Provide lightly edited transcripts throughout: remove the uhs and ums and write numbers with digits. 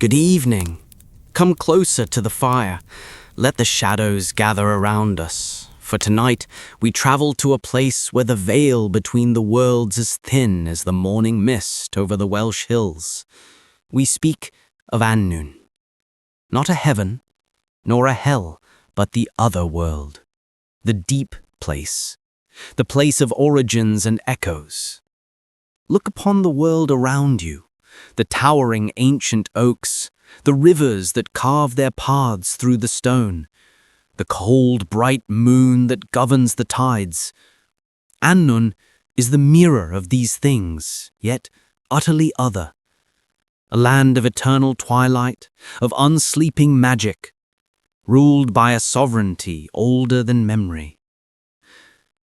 Good evening. Come closer to the fire. Let the shadows gather around us. For tonight we travel to a place where the veil between the worlds is thin as the morning mist over the Welsh hills. We speak of Annwn. Not a heaven, nor a hell, but the Otherworld. The deep place. The place of origins and echoes. Look upon the world around you, the towering ancient oaks, the rivers that carve their paths through the stone, the cold, bright moon that governs the tides. Annwn is the mirror of these things, yet utterly other. A land of eternal twilight, of unsleeping magic, ruled by a sovereignty older than memory.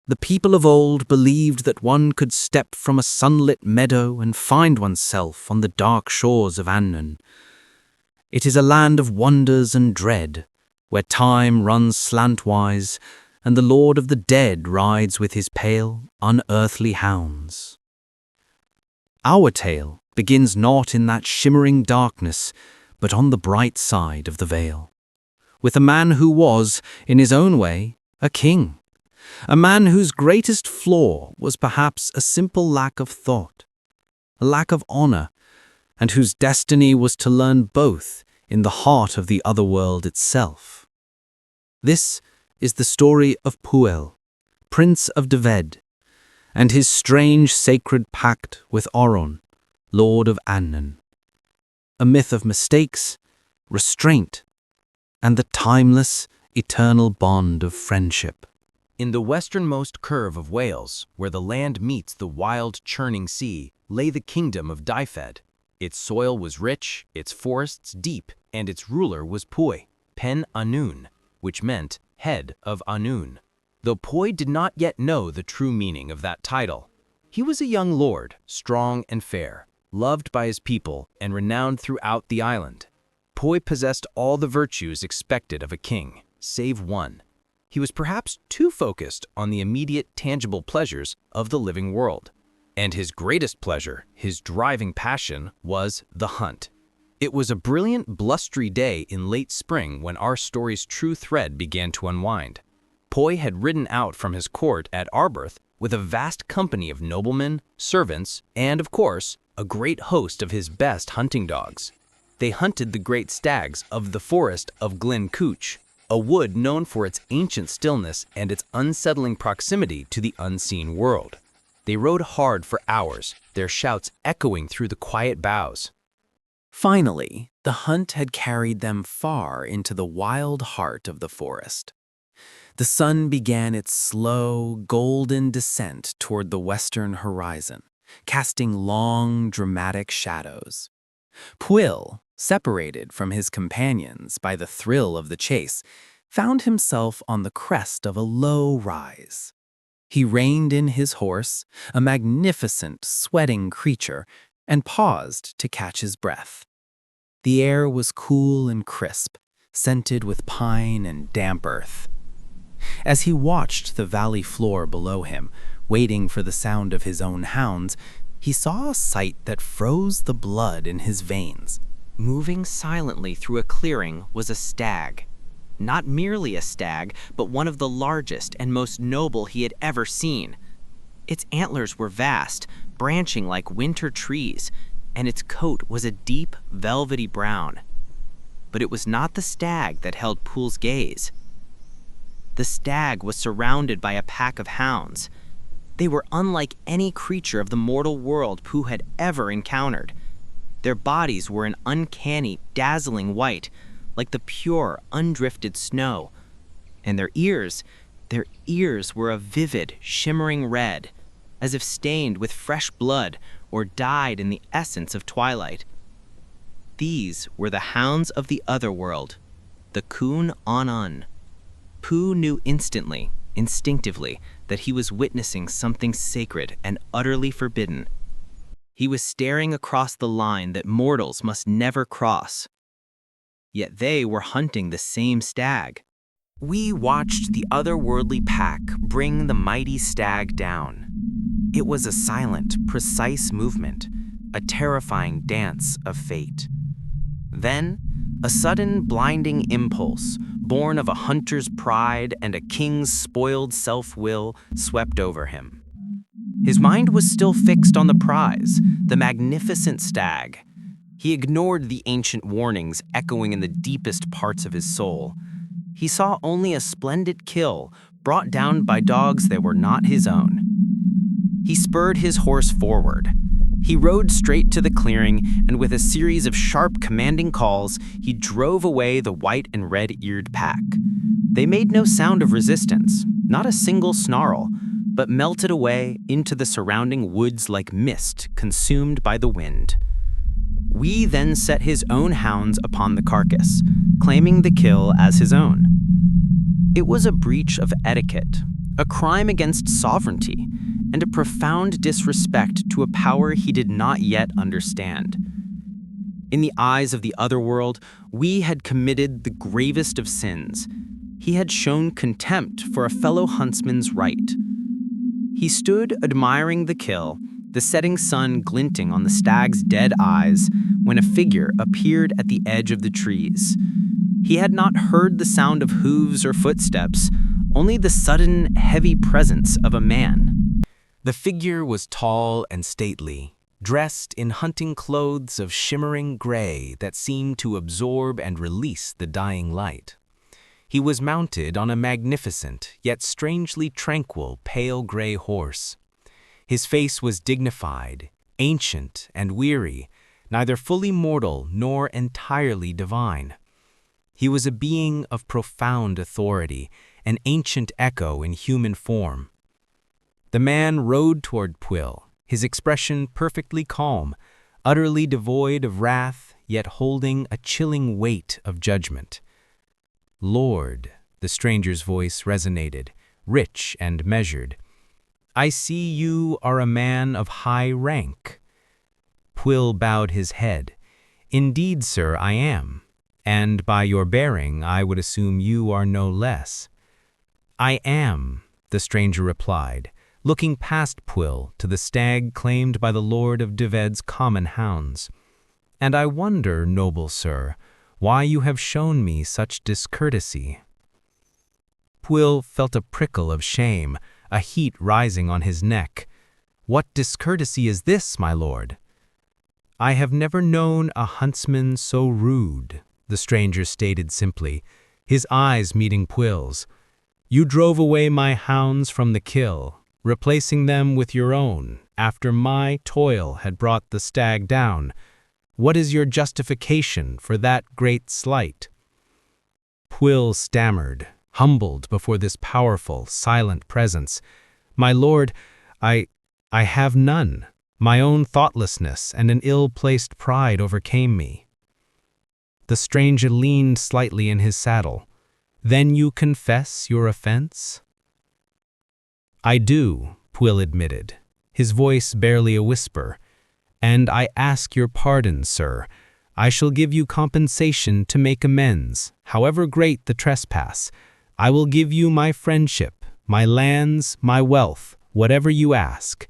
The people of old believed that one could step from a sunlit meadow and find oneself on the dark shores of Annwn. It is a land of wonders and dread, where time runs slantwise and the Lord of the Dead rides with his pale, unearthly hounds. Our tale begins not in that shimmering darkness, but on the bright side of the veil, with a man who was, in his own way, a king. A man whose greatest flaw was perhaps a simple lack of thought, a lack of honor, and whose destiny was to learn both in the heart of the Otherworld itself. This is the story of Pwyll, Prince of Dyfed, and his strange sacred pact with Arawn, Lord of Annwn. A myth of mistakes, restraint, and the timeless, eternal bond of friendship. In the westernmost curve of Wales, where the land meets the wild, churning sea, lay the kingdom of Dyfed. Its soil was rich, its forests deep, and its ruler was Pwyll, Pen Annwn, which meant head of Annwn. Though Pwyll did not yet know the true meaning of that title. He was a young lord, strong and fair, loved by his people and renowned throughout the island. Pwyll possessed all the virtues expected of a king, save one. He was perhaps too focused on the immediate, tangible pleasures of the living world. And his greatest pleasure, his driving passion, was the hunt. It was a brilliant, blustery day in late spring when our story's true thread began to unwind. Pwyll had ridden out from his court at Arbroath with a vast company of noblemen, servants, and, of course, a great host of his best hunting dogs. They hunted the great stags of the forest of Glen Cooch, a wood known for its ancient stillness and its unsettling proximity to the unseen world. They rode hard for hours, their shouts echoing through the quiet boughs. Finally, the hunt had carried them far into the wild heart of the forest. The sun began its slow, golden descent toward the western horizon, casting long, dramatic shadows. Pwyll, separated from his companions by the thrill of the chase, found himself on the crest of a low rise. He reined in his horse, a magnificent, sweating creature, and paused to catch his breath. The air was cool and crisp, scented with pine and damp earth. As he watched the valley floor below him, waiting for the sound of his own hounds, he saw a sight that froze the blood in his veins. Moving silently through a clearing was a stag. Not merely a stag, but one of the largest and most noble he had ever seen. Its antlers were vast, branching like winter trees, and its coat was a deep, velvety brown. But it was not the stag that held Pwyll's gaze. The stag was surrounded by a pack of hounds. They were unlike any creature of the mortal world Pwyll had ever encountered. Their bodies were an uncanny, dazzling white, like the pure, undrifted snow. And their ears were a vivid, shimmering red, as if stained with fresh blood or dyed in the essence of twilight. These were the hounds of the Otherworld, the King of Annwn. Pwyll knew instantly, instinctively, that he was witnessing something sacred and utterly forbidden. He was staring across the line that mortals must never cross. Yet they were hunting the same stag. We watched the otherworldly pack bring the mighty stag down. It was a silent, precise movement, a terrifying dance of fate. Then, a sudden blinding impulse, born of a hunter's pride and a king's spoiled self-will, swept over him. His mind was still fixed on the prize, the magnificent stag. He ignored the ancient warnings echoing in the deepest parts of his soul. He saw only a splendid kill, brought down by dogs that were not his own. He spurred his horse forward. He rode straight to the clearing, and with a series of sharp, commanding calls, he drove away the white and red-eared pack. They made no sound of resistance, not a single snarl, but melted away into the surrounding woods like mist consumed by the wind. Wee then set his own hounds upon the carcass, claiming the kill as his own. It was a breach of etiquette, a crime against sovereignty, and a profound disrespect to a power he did not yet understand. In the eyes of the Otherworld, Wee had committed the gravest of sins. He had shown contempt for a fellow huntsman's right. He stood admiring the kill, the setting sun glinting on the stag's dead eyes, when a figure appeared at the edge of the trees. He had not heard the sound of hooves or footsteps, only the sudden, heavy presence of a man. The figure was tall and stately, dressed in hunting clothes of shimmering gray that seemed to absorb and release the dying light. He was mounted on a magnificent, yet strangely tranquil, pale gray horse. His face was dignified, ancient, and weary, neither fully mortal nor entirely divine. He was a being of profound authority, an ancient echo in human form. The man rode toward Pwyll, his expression perfectly calm, utterly devoid of wrath, yet holding a chilling weight of judgment. "Lord," the stranger's voice resonated, rich and measured, "I see you are a man of high rank." Pwyll bowed his head. "Indeed, sir, I am, and by your bearing I would assume you are no less." "I am," the stranger replied, looking past Pwyll to the stag claimed by the Lord of Dyfed's common hounds. "And I wonder, noble sir, why you have shown me such discourtesy." Pwyll felt a prickle of shame, a heat rising on his neck. "What discourtesy is this, my lord?" "I have never known a huntsman so rude," the stranger stated simply, his eyes meeting Pwyll's. "You drove away my hounds from the kill, replacing them with your own, after my toil had brought the stag down. What is your justification for that great slight?" Pwyll stammered, humbled before this powerful, silent presence. "My lord, I have none. My own thoughtlessness and an ill-placed pride overcame me." The stranger leaned slightly in his saddle. "Then you confess your offense?" "I do," Pwyll admitted, his voice barely a whisper. "And I ask your pardon, sir. I shall give you compensation to make amends, however great the trespass. I will give you my friendship, my lands, my wealth, whatever you ask."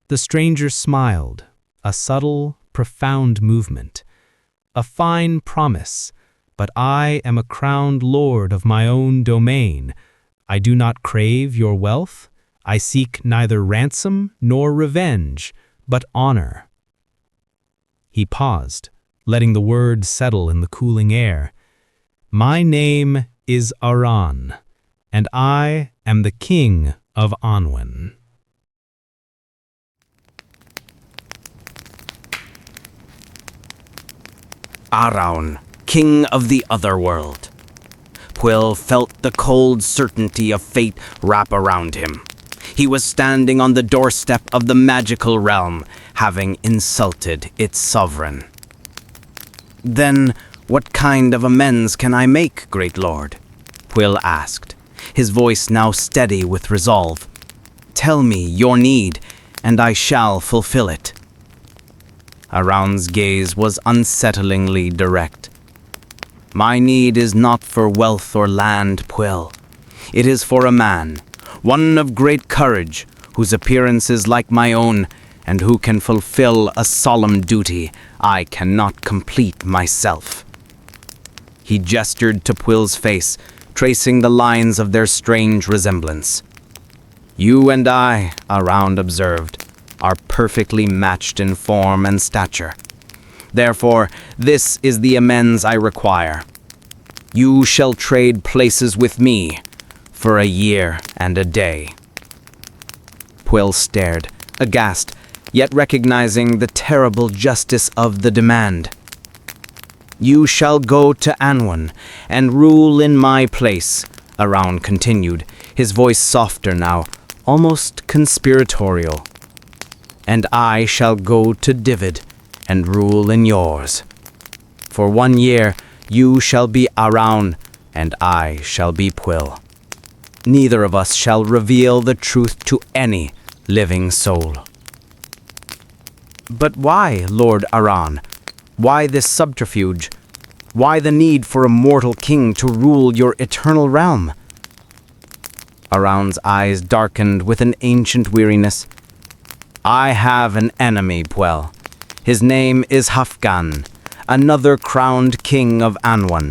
The stranger smiled, a subtle, profound movement. "A fine promise, but I am a crowned lord of my own domain. I do not crave your wealth. I seek neither ransom nor revenge, but honor." He paused, letting the words settle in the cooling air. "My name is Arawn, and I am the King of Annwn." Arawn, King of the Otherworld. Pwyll felt the cold certainty of fate wrap around him. He was standing on the doorstep of the magical realm, having insulted its sovereign. "Then what kind of amends can I make, great lord?" Pwyll asked, his voice now steady with resolve. "Tell me your need, and I shall fulfill it." Arawn's gaze was unsettlingly direct. "My need is not for wealth or land, Pwyll. It is for a man, one of great courage, whose appearance is like my own, and who can fulfill a solemn duty I cannot complete myself." He gestured to Pwyll's face, tracing the lines of their strange resemblance. "You and I," Arawn observed, "are perfectly matched in form and stature. Therefore, this is the amends I require. You shall trade places with me for a year and a day." Pwyll stared, aghast, yet recognizing the terrible justice of the demand. "You shall go to Annwn and rule in my place," Arawn continued, his voice softer now, almost conspiratorial. "And I shall go to Dyfed and rule in yours. For 1 year you shall be Arawn, and I shall be Pwyll. Neither of us shall reveal the truth to any living soul." "But why, Lord Arawn? Why this subterfuge? Why the need for a mortal king to rule your eternal realm?" Arawn's eyes darkened with an ancient weariness. "I have an enemy, Pwyll. His name is Hafgan, another crowned king of Annwn.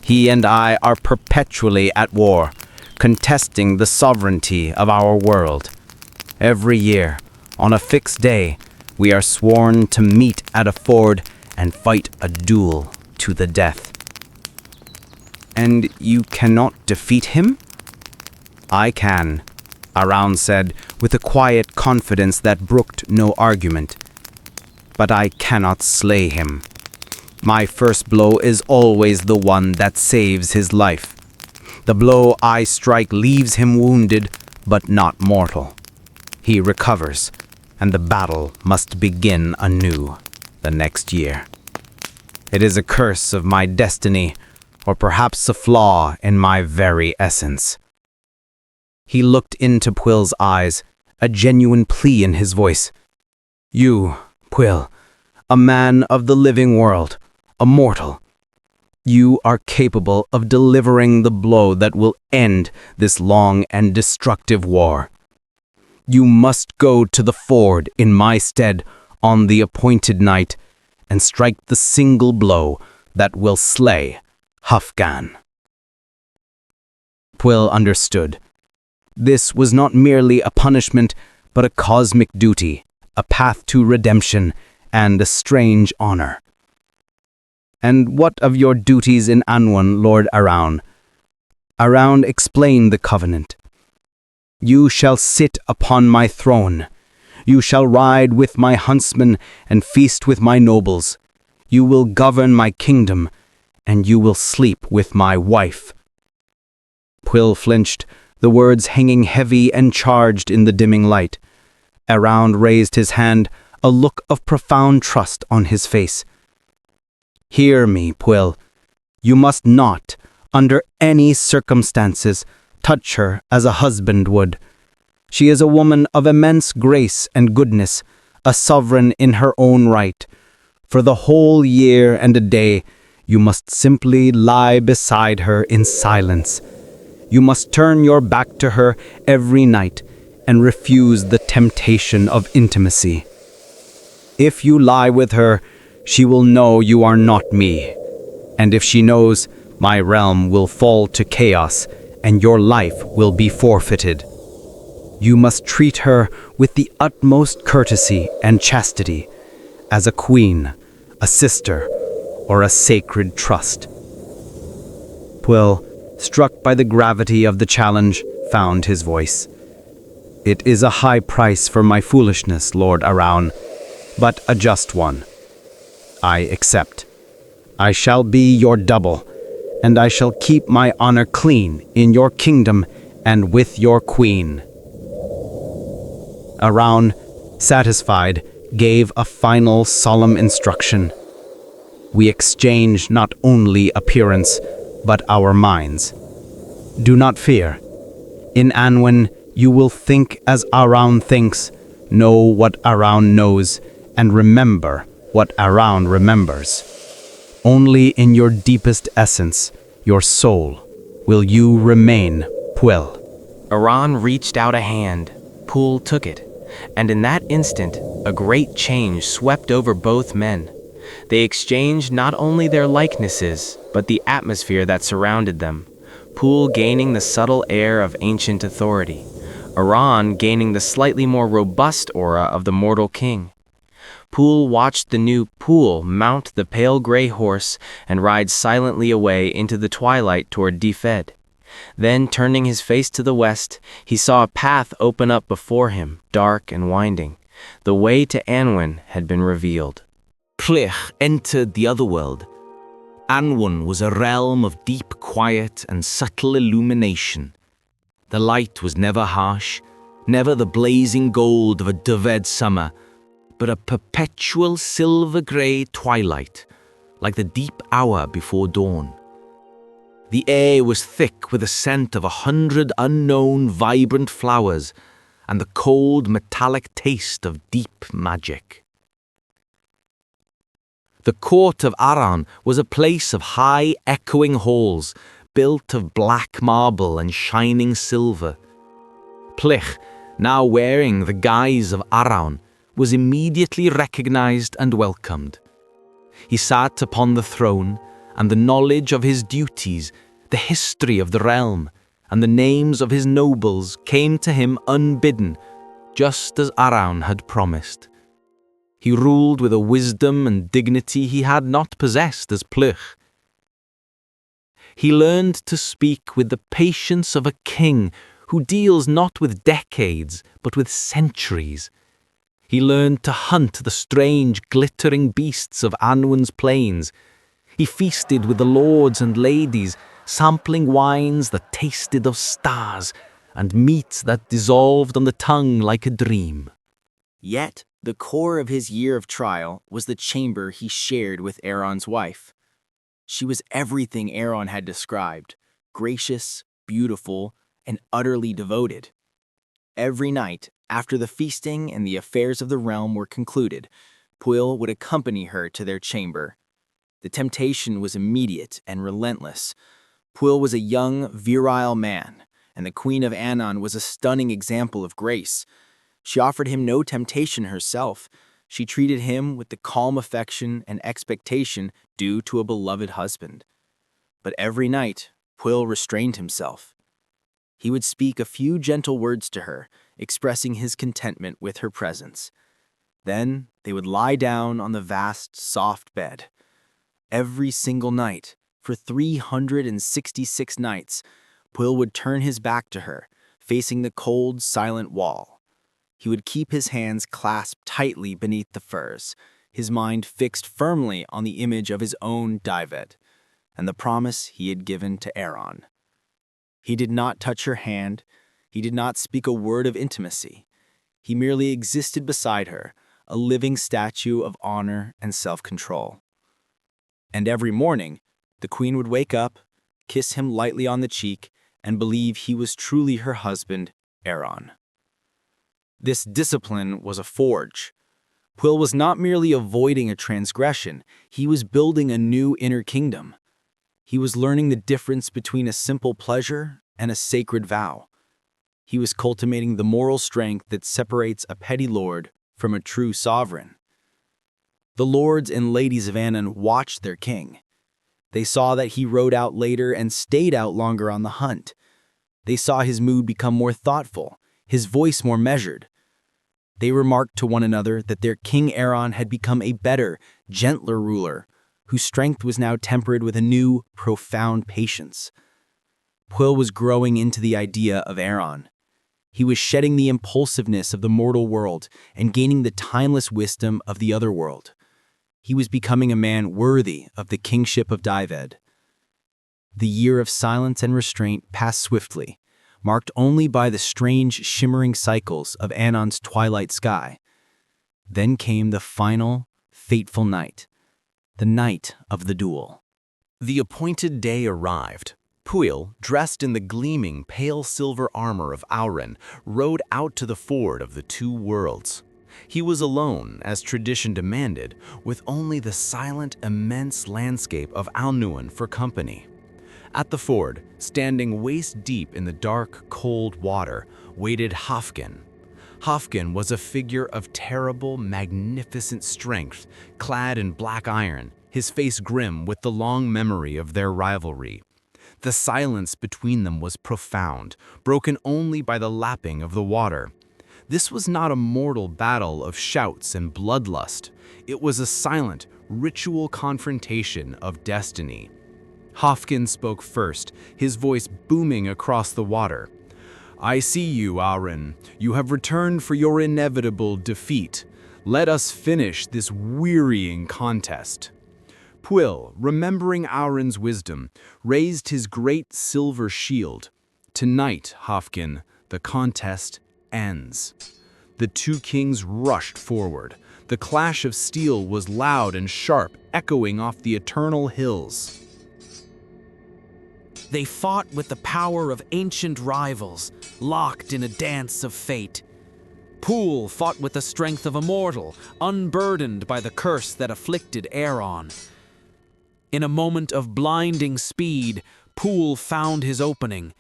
He and I are perpetually at war, contesting the sovereignty of our world. Every year, on a fixed day, we are sworn to meet at a ford and fight a duel to the death." "And you cannot defeat him?" "I can," Arawn said with a quiet confidence that brooked no argument. "But I cannot slay him. My first blow is always the one that saves his life. The blow I strike leaves him wounded, but not mortal. He recovers, and the battle must begin anew the next year. It is a curse of my destiny, or perhaps a flaw in my very essence." He looked into Pwyll's eyes, a genuine plea in his voice. "You, Pwyll, a man of the living world, a mortal. You are capable of delivering the blow that will end this long and destructive war. You must go to the ford in my stead on the appointed night and strike the single blow that will slay Hafgan." Pwyll understood. This was not merely a punishment, but a cosmic duty, a path to redemption, and a strange honor. "And what of your duties in Annwn, Lord Arawn?" Arawn explained the covenant. "You shall sit upon my throne. You shall ride with my huntsmen and feast with my nobles. You will govern my kingdom, and you will sleep with my wife." Pwyll flinched, the words hanging heavy and charged in the dimming light. Arawn raised his hand, a look of profound trust on his face. "Hear me, Pwyll. You must not, under any circumstances, touch her as a husband would. She is a woman of immense grace and goodness, a sovereign in her own right. For the whole year and a day, you must simply lie beside her in silence. You must turn your back to her every night and refuse the temptation of intimacy. If you lie with her, she will know you are not me. And if she knows, my realm will fall to chaos and your life will be forfeited. You must treat her with the utmost courtesy and chastity, as a queen, a sister, or a sacred trust." Pwyll, struck by the gravity of the challenge, found his voice. "It is a high price for my foolishness, Lord Arawn, but a just one. I accept. I shall be your double, and I shall keep my honor clean in your kingdom and with your queen." Arawn, satisfied, gave a final solemn instruction. "We exchange not only appearance, but our minds. Do not fear. In Annwn, you will think as Arawn thinks, know what Arawn knows, and remember what Arawn remembers. Only in your deepest essence, your soul, will you remain Pwyll." Arawn reached out a hand. Pwyll took it. And in that instant, a great change swept over both men. They exchanged not only their likenesses, but the atmosphere that surrounded them. Pwyll gaining the subtle air of ancient authority, Arawn gaining the slightly more robust aura of the mortal king. Pwyll watched the new Pwyll mount the pale gray horse and ride silently away into the twilight toward Dyfed. Then, turning his face to the west, he saw a path open up before him, dark and winding. The way to Annwn had been revealed. Pwyll entered the Otherworld. Annwn was a realm of deep quiet and subtle illumination. The light was never harsh, never the blazing gold of a Dyfed summer, but a perpetual silver-grey twilight, like the deep hour before dawn. The air was thick with the scent of 100 unknown vibrant flowers and the cold metallic taste of deep magic. The court of Arawn was a place of high echoing halls, built of black marble and shining silver. Pwyll, now wearing the guise of Arawn, was immediately recognized and welcomed. He sat upon the throne, and the knowledge of his duties, the history of the realm, and the names of his nobles came to him unbidden, just as Arawn had promised. He ruled with a wisdom and dignity he had not possessed as Pwyll. He learned to speak with the patience of a king who deals not with decades, but with centuries. He learned to hunt the strange, glittering beasts of Annwn's plains. He feasted with the lords and ladies, sampling wines that tasted of stars, and meats that dissolved on the tongue like a dream. Yet, the core of his year of trial was the chamber he shared with Arawn's wife. She was everything Arawn had described, gracious, beautiful, and utterly devoted. Every night, after the feasting and the affairs of the realm were concluded, Pwyll would accompany her to their chamber. The temptation was immediate and relentless. Pwyll was a young, virile man, and the Queen of Annwn was a stunning example of grace. She offered him no temptation herself. She treated him with the calm affection and expectation due to a beloved husband. But every night, Pwyll restrained himself. He would speak a few gentle words to her, expressing his contentment with her presence. Then they would lie down on the vast, soft bed. Every single night, for 366 nights, Pwyll would turn his back to her, facing the cold, silent wall. He would keep his hands clasped tightly beneath the furs, his mind fixed firmly on the image of his own Dyfed, and the promise he had given to Arawn. He did not touch her hand. He did not speak a word of intimacy. He merely existed beside her, a living statue of honor and self-control. And every morning, the queen would wake up, kiss him lightly on the cheek, and believe he was truly her husband, Arawn. This discipline was a forge. Pwyll was not merely avoiding a transgression, he was building a new inner kingdom. He was learning the difference between a simple pleasure and a sacred vow. He was cultivating the moral strength that separates a petty lord from a true sovereign. The lords and ladies of Annwn watched their king. They saw that he rode out later and stayed out longer on the hunt. They saw his mood become more thoughtful, his voice more measured. They remarked to one another that their King Arawn had become a better, gentler ruler, whose strength was now tempered with a new, profound patience. Pwyll was growing into the idea of Arawn. He was shedding the impulsiveness of the mortal world and gaining the timeless wisdom of the Otherworld. He was becoming a man worthy of the kingship of Dyfed. The year of silence and restraint passed swiftly, marked only by the strange shimmering cycles of Annwn's twilight sky. Then came the final, fateful night, the night of the duel. The appointed day arrived. Pwyll, dressed in the gleaming pale silver armor of Arawn, rode out to the ford of the two worlds. He was alone, as tradition demanded, with only the silent, immense landscape of Annwn for company. At the ford, standing waist-deep in the dark, cold water, waited Hafken. Hafgan was a figure of terrible, magnificent strength, clad in black iron, his face grim with the long memory of their rivalry. The silence between them was profound, broken only by the lapping of the water. This was not a mortal battle of shouts and bloodlust. It was a silent, ritual confrontation of destiny. Hafgan spoke first, his voice booming across the water. "I see you, Arawn. You have returned for your inevitable defeat. Let us finish this wearying contest." Pwyll, remembering Arawn's wisdom, raised his great silver shield. "Tonight, Hafgan, the contest ends." The two kings rushed forward. The clash of steel was loud and sharp, echoing off the eternal hills. They fought with the power of ancient rivals, locked in a dance of fate. Pwyll fought with the strength of a mortal, unburdened by the curse that afflicted Arawn. In a moment of blinding speed, Pwyll found his opening.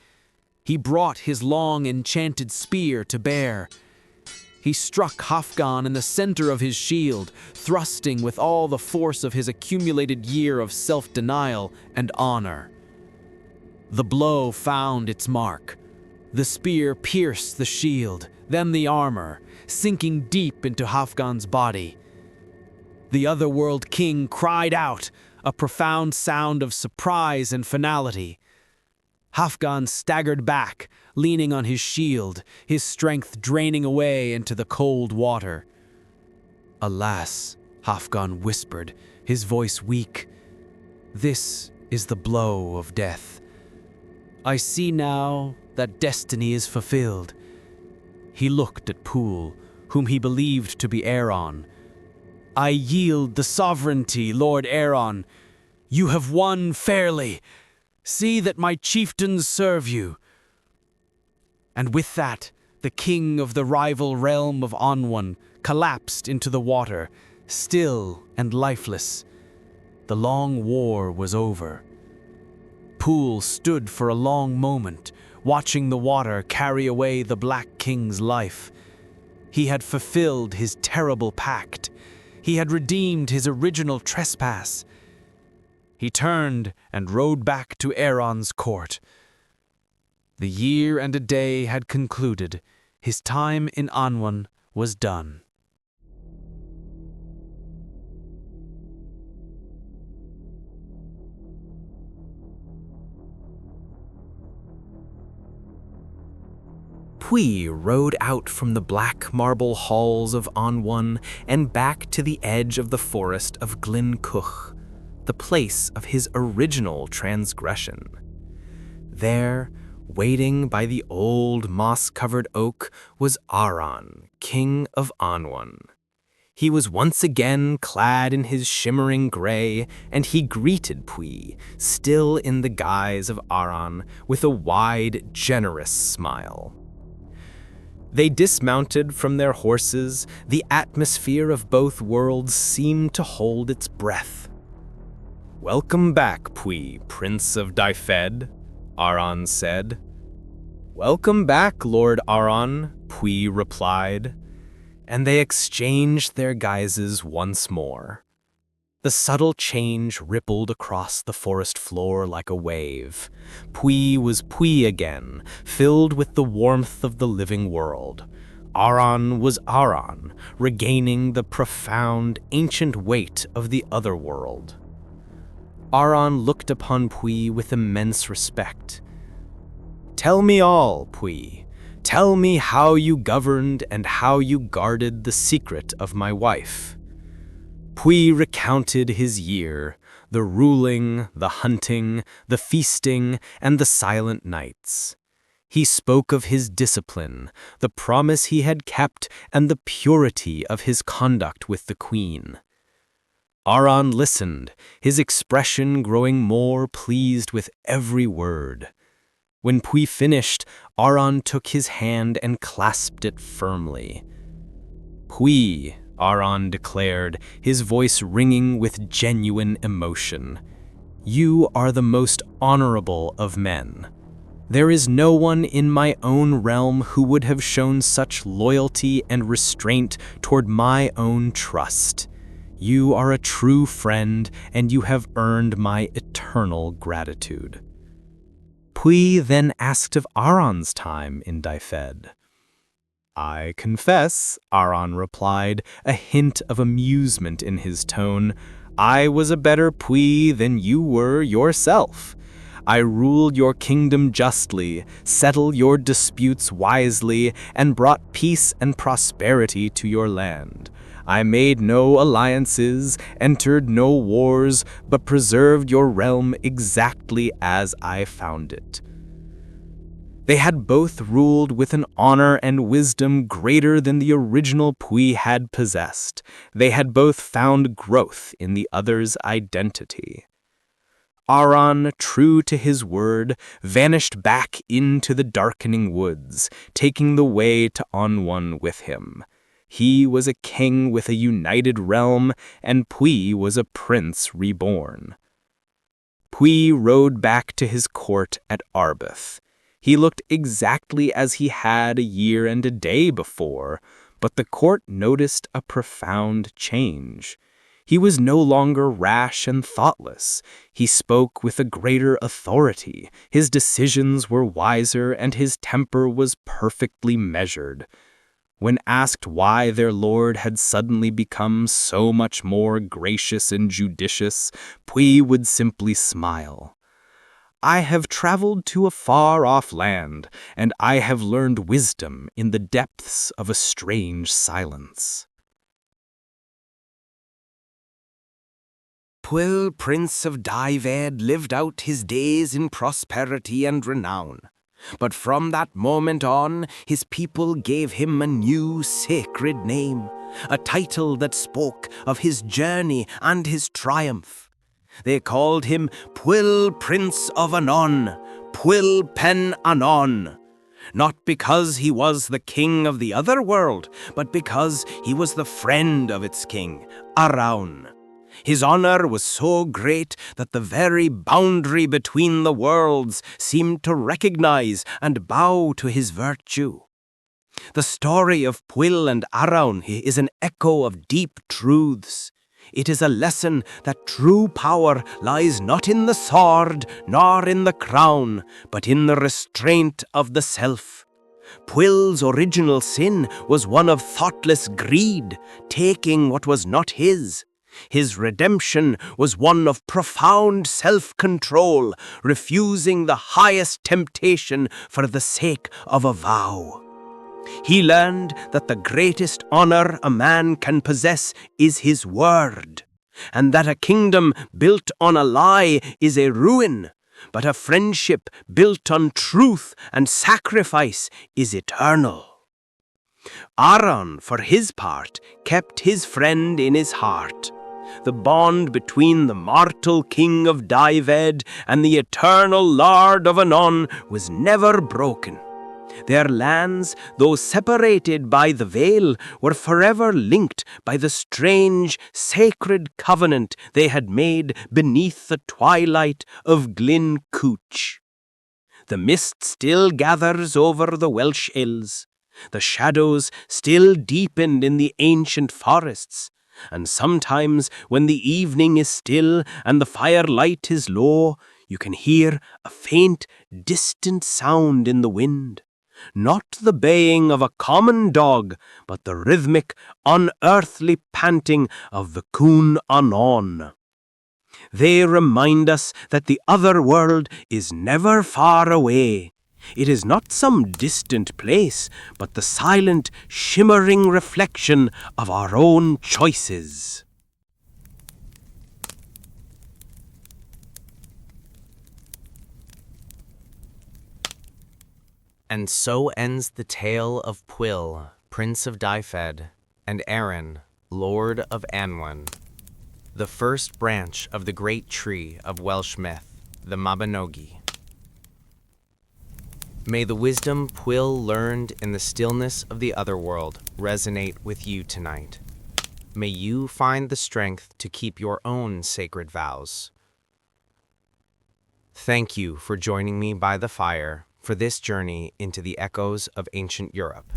He brought his long enchanted spear to bear. He struck Hafgan in the center of his shield, thrusting with all the force of his accumulated year of self-denial and honor. The blow found its mark. The spear pierced the shield, then the armor, sinking deep into Hafgan's body. The Otherworld king cried out, a profound sound of surprise and finality. Hafgan staggered back, leaning on his shield, his strength draining away into the cold water. "Alas," Hafgan whispered, his voice weak, "this is the blow of death. I see now that destiny is fulfilled." He looked at Pwyll, whom he believed to be Arawn. "I yield the sovereignty, Lord Arawn. You have won fairly. See that my chieftains serve you." And with that, the king of the rival realm of Annwn collapsed into the water, still and lifeless. The long war was over. Pwyll stood for a long moment, watching the water carry away the Black King's life. He had fulfilled his terrible pact. He had redeemed his original trespass. He turned and rode back to Arawn's court. The year and a day had concluded. His time in Annwn was done. Pwyll rode out from the black marble halls of Annwn and back to the edge of the forest of Glyn Cwch, the place of his original transgression. There, waiting by the old moss-covered oak, was Arawn, King of Annwn. He was once again clad in his shimmering gray, and he greeted Pwyll, still in the guise of Arawn, with a wide, generous smile. They dismounted from their horses. The atmosphere of both worlds seemed to hold its breath. "Welcome back, Pwyll, Prince of Dyfed," Arawn said. "Welcome back, Lord Arawn," Pwyll replied, and they exchanged their guises once more. The subtle change rippled across the forest floor like a wave. Pwyll was Pwyll again, filled with the warmth of the living world. Arawn was Arawn, regaining the profound, ancient weight of the Otherworld. Arawn looked upon Pwyll with immense respect. "Tell me all, Pwyll. Tell me how you governed and how you guarded the secret of my wife." Pwyll recounted his year, the ruling, the hunting, the feasting, and the silent nights. He spoke of his discipline, the promise he had kept, and the purity of his conduct with the queen. Arawn listened, his expression growing more pleased with every word. When Pwyll finished, Arawn took his hand and clasped it firmly. "Pwyll," Arawn declared, his voice ringing with genuine emotion, "you are the most honorable of men. There is no one in my own realm who would have shown such loyalty and restraint toward my own trust. You are a true friend, and you have earned my eternal gratitude." Pwyll then asked of Arawn's time in Dyfed. "I confess," Arawn replied, a hint of amusement in his tone, "I was a better Pwyll than you were yourself. I ruled your kingdom justly, settled your disputes wisely, and brought peace and prosperity to your land. I made no alliances, entered no wars, but preserved your realm exactly as I found it." They had both ruled with an honor and wisdom greater than the original Pwyll had possessed. They had both found growth in the other's identity. Arawn, true to his word, vanished back into the darkening woods, taking the way to Annwn with him. He was a king with a united realm, and Pwyll was a prince reborn. Pwyll rode back to his court at Arbeth. He looked exactly as he had a year and a day before, but the court noticed a profound change. He was no longer rash and thoughtless. He spoke with a greater authority. His decisions were wiser, and his temper was perfectly measured. When asked why their lord had suddenly become so much more gracious and judicious, Pwyll would simply smile. "I have traveled to a far-off land, and I have learned wisdom in the depths of a strange silence." Pwyll, Prince of Dyfed, lived out his days in prosperity and renown. But from that moment on, his people gave him a new sacred name, a title that spoke of his journey and his triumph. They called him Pwyll, Prince of Annwn, Pwyll pen Annwn. Not because he was the king of the Otherworld, but because he was the friend of its king, Arawn. His honor was so great that the very boundary between the worlds seemed to recognize and bow to his virtue. The story of Pwyll and Arawn is an echo of deep truths. It is a lesson that true power lies not in the sword nor in the crown, but in the restraint of the self. Pwyll's original sin was one of thoughtless greed, taking what was not his. His redemption was one of profound self-control, refusing the highest temptation for the sake of a vow. He learned that the greatest honor a man can possess is his word, and that a kingdom built on a lie is a ruin, but a friendship built on truth and sacrifice is eternal. Arawn, for his part, kept his friend in his heart. The bond between the mortal king of Dyfed and the eternal lord of Annwn was never broken. Their lands, though separated by the veil, were forever linked by the strange, sacred covenant they had made beneath the twilight of Glyn Cooch. The mist still gathers over the Welsh hills. The shadows still deepened in the ancient forests. And sometimes, when the evening is still and the firelight is low, you can hear a faint, distant sound in the wind. Not the baying of a common dog, but the rhythmic, unearthly panting of the Cún Annwn. They remind us that the other world is never far away. It is not some distant place, but the silent, shimmering reflection of our own choices. And so ends the tale of Pwyll, Prince of Dyfed, and Arawn, Lord of Annwn, the first branch of the great tree of Welsh myth, the Mabinogi. May the wisdom Pwyll learned in the stillness of the Otherworld resonate with you tonight. May you find the strength to keep your own sacred vows. Thank you for joining me by the fire. for this journey into the echoes of ancient Europe.